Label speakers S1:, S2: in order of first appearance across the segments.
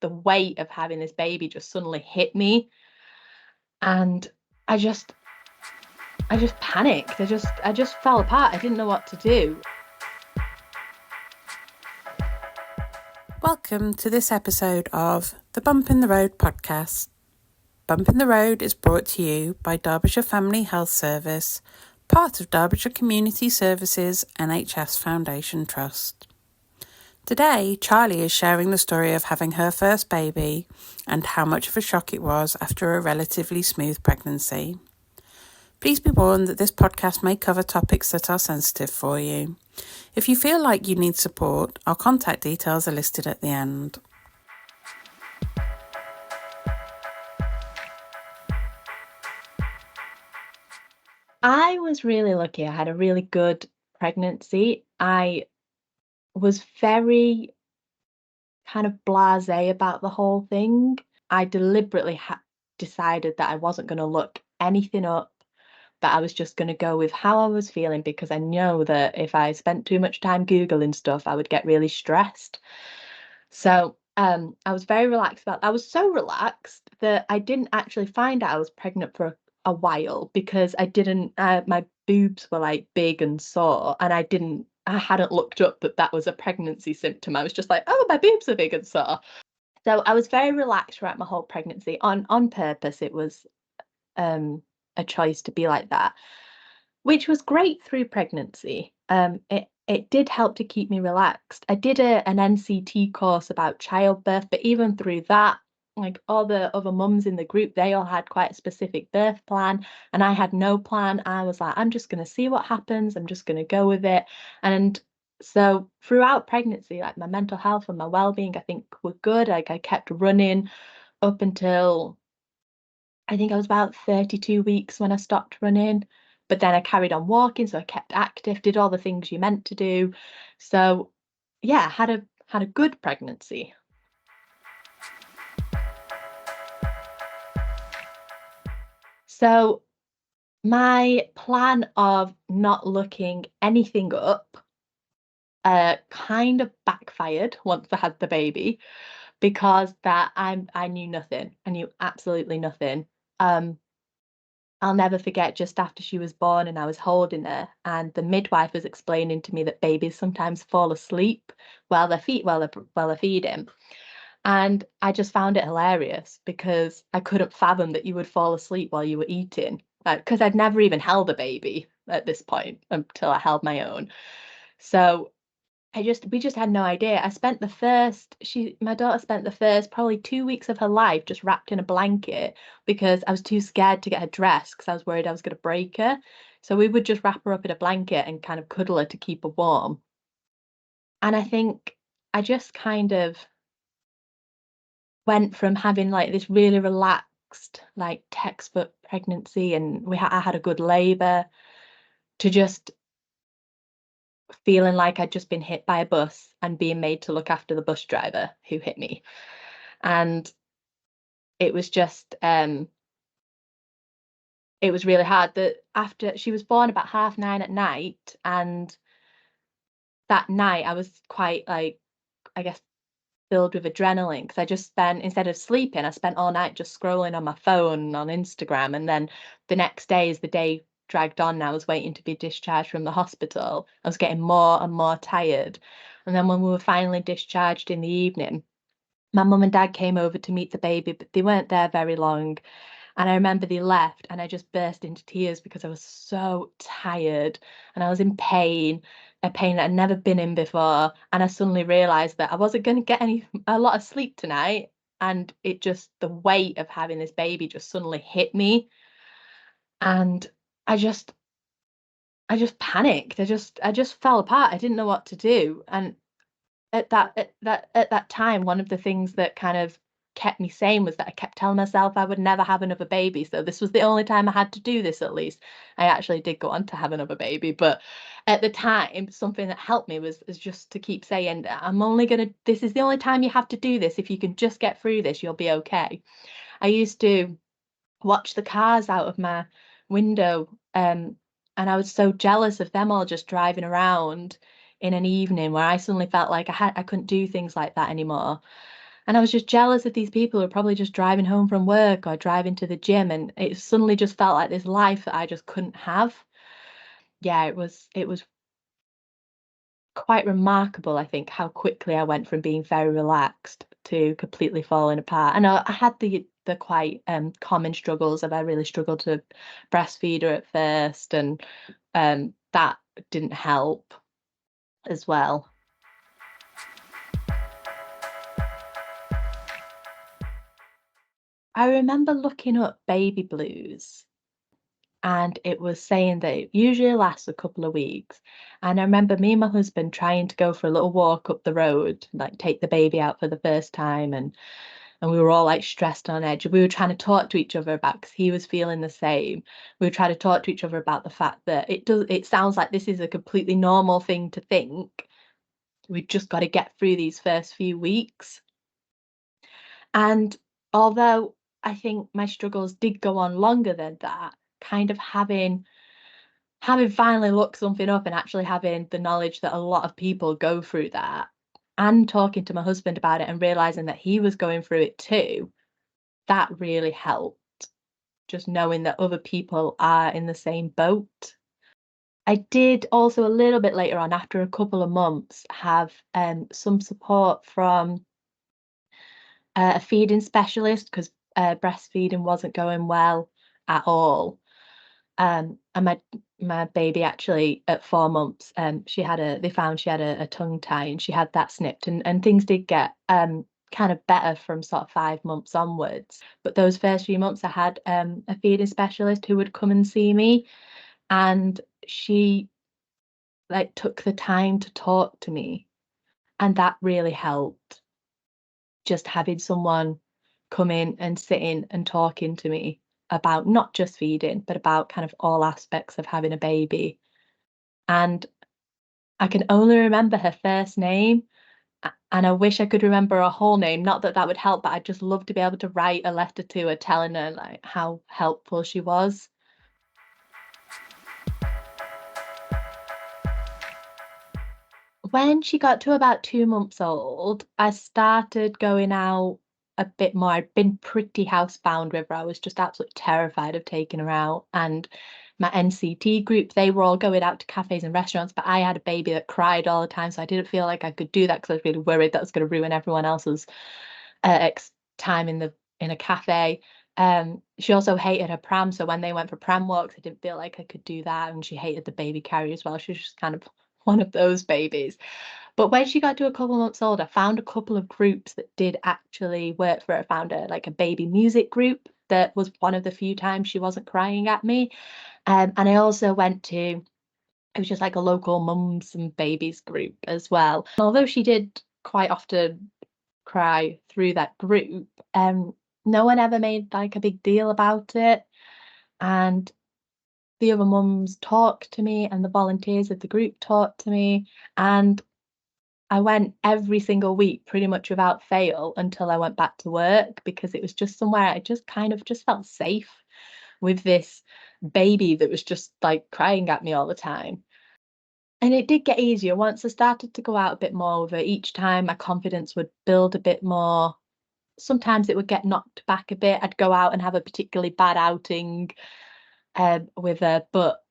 S1: the weight of having this baby just suddenly hit me. And I just panicked. I just fell apart. I didn't know what to do.
S2: Welcome to this episode of the Bump in the Road podcast. Bump in the Road is brought to you by Derbyshire Family Health Service, part of Derbyshire Community Services NHS Foundation Trust. Today, Charlie is sharing the story of having her first baby and how much of a shock it was after a relatively smooth pregnancy. Please be warned that this podcast may cover topics that are sensitive for you. If you feel like you need support, our contact details are listed at the end.
S1: I was really lucky. I had a really good pregnancy. I was very kind of blasé about the whole thing. I deliberately decided that I wasn't going to look anything up, that I was just going to go with how I was feeling, because I know that if I spent too much time Googling stuff, I would get really stressed. So I was very relaxed about. I was so relaxed that I didn't actually find out I was pregnant for a while, because I didn't. My boobs were like big and sore, and I hadn't looked up that that was a pregnancy symptom. I was just like, oh, my boobs are big and sore. So I was very relaxed throughout my whole pregnancy on purpose. It was a choice to be like that, which was great through pregnancy. It did help to keep me relaxed. I did an NCT course about childbirth, but even through that, like all the other mums in the group, they all had quite a specific birth plan, and I had no plan. I was like, I'm just going to see what happens. I'm just going to go with it. And so throughout pregnancy, like my mental health and my well-being, I think were good. Like I kept running up until I think I was about 32 weeks when I stopped running, but then I carried on walking, so I kept active, did all the things you meant to do. So yeah, had a good pregnancy. So my plan of not looking anything up kind of backfired once I had the baby, because I knew nothing. I knew absolutely nothing. Um, I'll never forget, just after she was born and I was holding her, and the midwife was explaining to me that babies sometimes fall asleep while they're feeding. And I just found it hilarious, because I couldn't fathom that you would fall asleep while you were eating. Because I'd never even held a baby at this point until I held my own. So we just had no idea. My daughter spent the first probably 2 weeks of her life just wrapped in a blanket, because I was too scared to get her dressed, because I was worried I was going to break her. So we would just wrap her up in a blanket and kind of cuddle her to keep her warm. And I think I just kind of went from having like this really relaxed, like textbook pregnancy, and I had a good labor, to just feeling like I'd just been hit by a bus and being made to look after the bus driver who hit me. And it was just it was really hard. That after she was born about 9:30 at night, and that night I was quite, like, I guess, filled with adrenaline, because I just spent, instead of sleeping, I spent all night just scrolling on my phone on Instagram. And then the next day, as the day dragged on, I was waiting to be discharged from the hospital. I was getting more and more tired. And then when we were finally discharged in the evening, my mum and dad came over to meet the baby, but they weren't there very long. And I remember they left, and I just burst into tears, because I was so tired and I was in pain, a pain that I'd never been in before. And I suddenly realized that I wasn't going to get a lot of sleep tonight. And the weight of having this baby just suddenly hit me. And I just, I just panicked. I just fell apart. I didn't know what to do. And at that time, one of the things that kind of kept me sane was that I kept telling myself I would never have another baby. So this was the only time I had to do this. At least I actually did go on to have another baby, but at the time, something that helped me was just to keep saying, this is the only time you have to do this. If you can just get through this, you'll be okay. I used to watch the cars out of my window, and I was so jealous of them all just driving around in an evening, where I suddenly felt like I couldn't do things like that anymore. And I was just jealous of these people who were probably just driving home from work or driving to the gym, and it suddenly just felt like this life that I just couldn't have. Yeah, it was quite remarkable, I think, how quickly I went from being very relaxed to completely falling apart. And I had the quite common struggles of I really struggled to breastfeed her at first, and that didn't help as well. I remember looking up baby blues, and it was saying that it usually lasts a couple of weeks. And I remember me and my husband trying to go for a little walk up the road, like take the baby out for the first time, and we were all like stressed on edge. We were trying to talk to each other about, because he was feeling the same. We were trying to talk to each other about the fact that it sounds like this is a completely normal thing to think. We've just got to get through these first few weeks. And although I think my struggles did go on longer than that, kind of having finally looked something up and actually having the knowledge that a lot of people go through that, and talking to my husband about it and realizing that he was going through it too, that really helped. Just knowing that other people are in the same boat. I did also a little bit later on, after a couple of months, have some support from a feeding specialist, because breastfeeding wasn't going well at all. And my baby actually at 4 months, they found she had a tongue tie, and she had that snipped, and things did get kind of better from sort of 5 months onwards. But those first few months I had a feeding specialist who would come and see me, and she like took the time to talk to me, and that really helped. Just having someone come in and sitting and talking to me about not just feeding, but about kind of all aspects of having a baby. And I can only remember her first name, and I wish I could remember her whole name. Not that that would help, but I'd just love to be able to write a letter to her telling her like how helpful she was. When she got to about 2 months old, I started going out a bit more. I'd been pretty housebound with her. I was just absolutely terrified of taking her out. And my NCT group, they were all going out to cafes and restaurants, but I had a baby that cried all the time, so I didn't feel like I could do that because I was really worried that was going to ruin everyone else's time in a cafe. She also hated her pram, so when they went for pram walks, I didn't feel like I could do that, and she hated the baby carrier as well. She was just kind of one of those babies. But when she got to a couple months old, I found a couple of groups that did actually work for her. I found a baby music group that was one of the few times she wasn't crying at me. And I also went to, it was just like a local mums and babies group as well. Although she did quite often cry through that group, no one ever made like a big deal about it. And the other mums talked to me, and the volunteers of the group talked to me. And I went every single week pretty much without fail until I went back to work, because it was just somewhere I just kind of just felt safe with this baby that was just like crying at me all the time. And it did get easier once I started to go out a bit more with her. Each time my confidence would build a bit more. Sometimes it would get knocked back a bit. I'd go out and have a particularly bad outing with her, but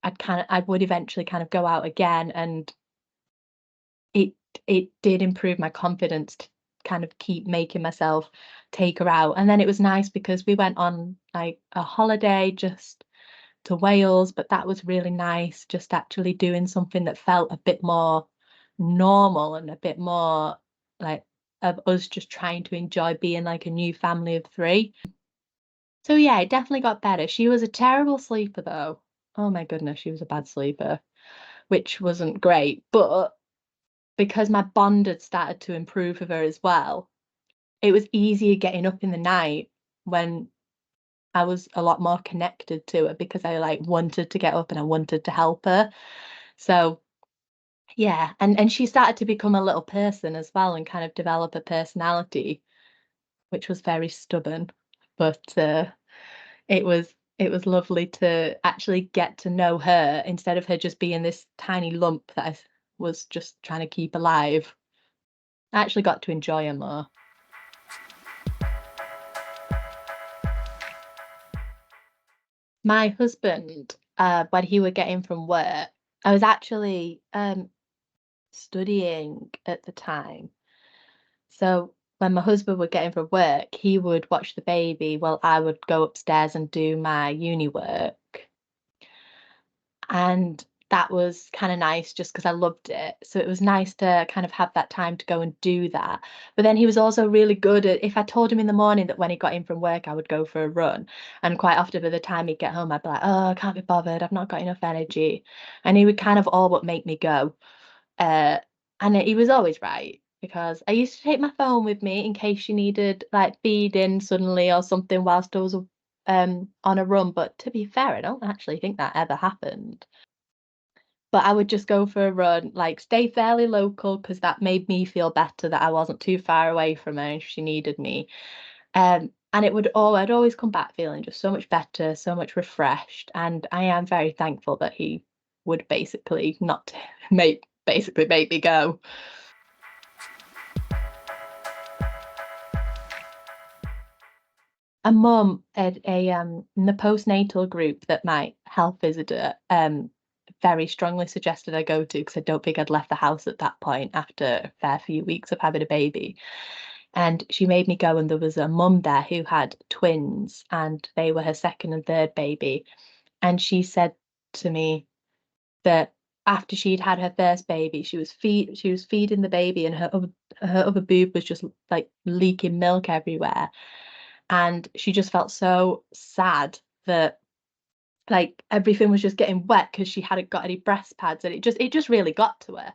S1: I would eventually kind of go out again, and it it did improve my confidence to kind of keep making myself take her out. And then it was nice because we went on like a holiday just to Wales, but that was really nice, just actually doing something that felt a bit more normal and a bit more like of us just trying to enjoy being like a new family of three. So yeah, it definitely got better. She was a terrible sleeper though. Oh my goodness, she was a bad sleeper, which wasn't great. But because my bond had started to improve with her as well, it was easier getting up in the night when I was a lot more connected to her, because I like wanted to get up and I wanted to help her. So yeah, and she started to become a little person as well and kind of develop a personality, which was very stubborn. But it was lovely to actually get to know her instead of her just being this tiny lump that I was just trying to keep alive. I actually got to enjoy her more. My husband, when he would get in from work, I was actually studying at the time. So when my husband would get in from work, he would watch the baby while I would go upstairs and do my uni work. And that was kind of nice just because I loved it. So it was nice to kind of have that time to go and do that. But then he was also really good at, if I told him in the morning that when he got in from work, I would go for a run. And quite often by the time he'd get home, I'd be like, oh, I can't be bothered. I've not got enough energy. And he would kind of all but make me go. Uh, and he was always right because I used to take my phone with me in case she needed like feeding suddenly or something whilst I was on a run. But to be fair, I don't actually think that ever happened. But I would just go for a run, like stay fairly local because that made me feel better that I wasn't too far away from her if she needed me. And I'd always come back feeling just so much better, so much refreshed. And I am very thankful that he would basically not make me go. A mum at a in the postnatal group that my health visitor very strongly suggested I go to because I don't think I'd left the house at that point after a fair few weeks of having a baby. And she made me go, and there was a mum there who had twins, and they were her second and third baby. And she said to me that after she'd had her first baby, she was feeding the baby, and her other boob was just like leaking milk everywhere. And she just felt so sad that like everything was just getting wet because she hadn't got any breast pads, and it just really got to her.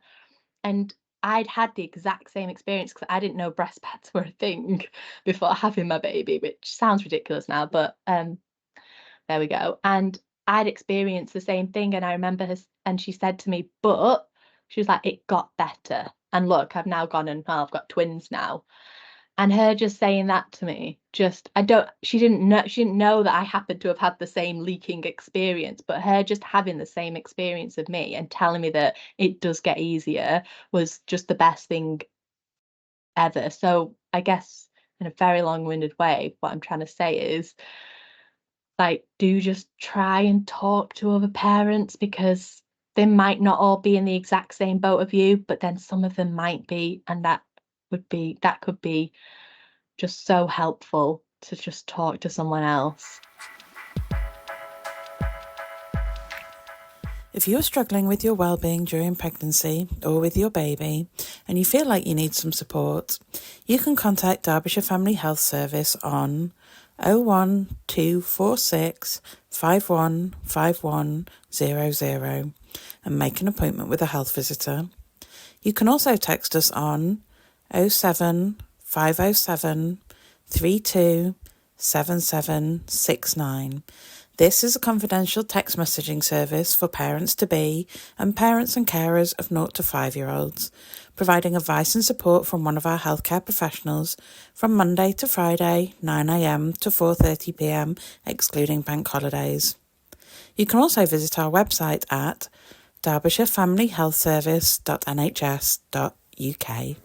S1: And I'd had the exact same experience because I didn't know breast pads were a thing before having my baby, which sounds ridiculous now, but there we go. And I'd experienced the same thing, and I remember her, and she said to me, but she was like, it got better. And look, I've now gone and I've got twins now. And her just saying that to me, she didn't know that I happened to have had the same leaking experience, but her just having the same experience of me and telling me that it does get easier was just the best thing ever. So I guess in a very long-winded way, what I'm trying to say is like, do just try and talk to other parents because they might not all be in the exact same boat of you, but then some of them might be, and that could be just so helpful to just talk to someone else.
S2: If you're struggling with your well-being during pregnancy or with your baby and you feel like you need some support, you can contact Derbyshire Family Health Service on 01246 515100 and make an appointment with a health visitor. You can also text us on 07507 327769. This is a confidential text messaging service for parents-to-be and parents and carers of 0 to 5-year-olds, providing advice and support from one of our healthcare professionals from Monday to Friday, 9 a.m. to 4:30 p.m, excluding bank holidays. You can also visit our website at derbyshirefamilyhealthservice.nhs.uk.